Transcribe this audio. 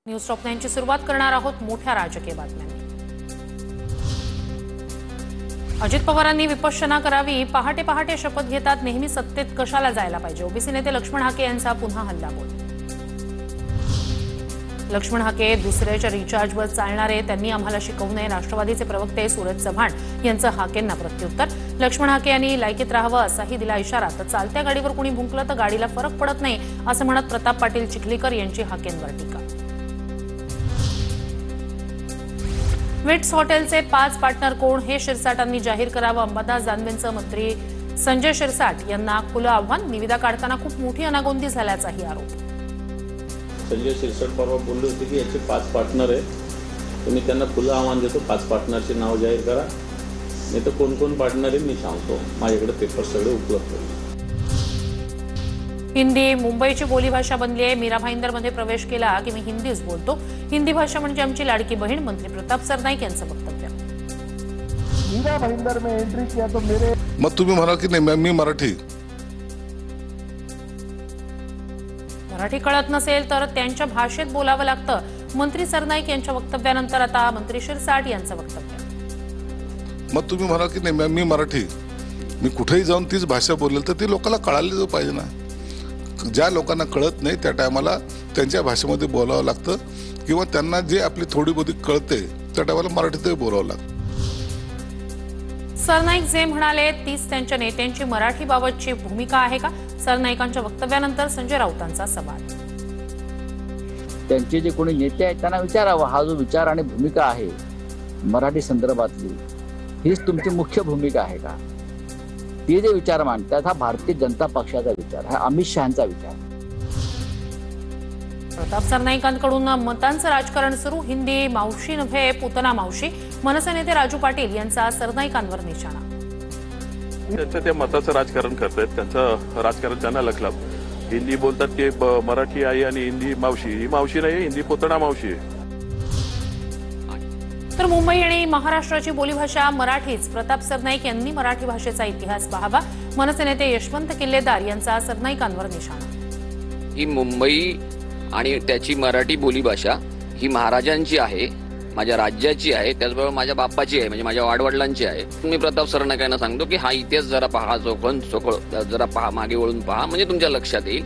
News top 9 ची सुरुवात करणार आहोत मोठ्या राजकीय बातम्यांनी। अजित पवारांनी विपश्यना करावी, पहाटे पहाटे शपथ घेतात, नेहमी सत्तेत कशाला जायला पाहिजे। ओबीसी नेते लक्ष्मण हाके यांचा पुन्हा हल्लाबोल। लक्ष्मण हाके दुसऱ्याच्या रिचार्जवर चालणारे, त्यांनी आम्हाला शिकवू नये। राष्ट्रवादीचे प्रवक्ते सूरज चव्हाण यांचं हाकेंना प्रत्युत्तर। लक्ष्मण हाके यांनी लायकीत राहावं असाही दिला इशारा। तर चालत्या गाडीवर कोणी भुंकलं तर गाडीला फरक पडत नाही असं म्हणत प्रताप पाटील चिखलीकर यांची हाकेंवर टीका। विट्स हॉटेलचे 5 पार्टनर कोण हे शिरसाटांनी जाहीर करावं। अंबादास दानवेंचं मंत्री संजय शिरसाट यांना खुलं आव्हान। निविदा काढताना खूप मोठी अनागोंदी झाल्याचाही आरोप। संजय शिरसाट परवा बोलले होते की याचे 5 पार्टनर आहे, तुम्ही त्यांना खुलं आव्हान देतो, 5 पार्टनरचे नाव जाहीर करा, नाही तर कोण कोण पार्टनर आहे मी सांगतो। माझ्याकडे पेपर सगळे उपलब्ध आहेत। हिंदी मुंबईची बोलीभाषा बनली आहे। मीरा भाईंदरमध्ये प्रवेश केला की मी हिंदीच बोलतो, हिंदी भाषा म्हणजे आमची लाडकी बहीण। मंत्री प्रताप सरनाईक यांचं वक्तव्य। मीरा भाईंदर में एंट्री किया तो मेरे मग तुम्ही म्हणा की नाही मी मराठी कळत नसेल तर त्यांच्या भाषेत बोलावं लागतं। मंत्री सरनाईक यांच्या वक्तव्यानंतर आता मंत्री शिरसाट यांचं वक्तव्य। मग तुम्ही म्हणा की नाही मी मराठी, मी कुठेही जाऊन तीच भाषा बोलेल तर ती लोकांना कळायला पाहिजे ना। ज्या लोकांना कळत नाही त्या टायमाला त्यांच्या भाषेमध्ये बोलावं लागतं, किंवा त्यांना जे आपली थोडी बहुती कळते त्या टायमाला मराठीतही बोलावं लागतं। सरनाईक जे म्हणाले तीच त्यांच्या नेत्यांची मराठीबाबतची भूमिका आहे का? सरनाईकांच्या वक्तव्यानंतर संजय राऊतांचा सवाल। त्यांचे जे कोणी नेते आहेत त्यांना विचारावं, हा जो विचार आणि भूमिका आहे मराठी संदर्भातली, हीच तुमची मुख्य भूमिका आहे का? ते जे विचार मांडतात हा भारतीय जनता पक्षाचा विचार, हा अमित शहांचा विचार। प्रताप सरनाईकांकडून मतांचं राजकारण सुरू। हिंदी मावशी नव्हे पुतना मावशी। मनसे नेते राजू पाटील यांचा सरनाईकांवर निशाणा। त्यांचं ते मताचं राजकारण करतायत, त्यांचं राजकारण त्यांना लखलं। हिंदी बोलतात की मराठी आई आणि हिंदी मावशी, ही मावशी नाही, हिंदी पुतना मावशी आहे। तर मुंबई आणि महाराष्ट्राची बोलीभाषा मराठीच। प्रताप सरनाईक यांनी मराठी भाषेचा इतिहास पाहावा। मनसे नेते यशवंत किल्लेदार यांचा सरनाईकांवर निशाणा। ही मुंबई आणि त्याची मराठी बोलीभाषा ही महाराजांची आहे, माझ्या राज्याची आहे, त्याचबरोबर माझ्या बाप्पाची आहे, म्हणजे माझ्या वाडवडिलांची आहे। मी प्रताप सरनाईकांना सांगतो की हा इतिहास जरा पहा, चोखोन जरा पहा, मागे वळून पहा, म्हणजे तुमच्या लक्षात येईल।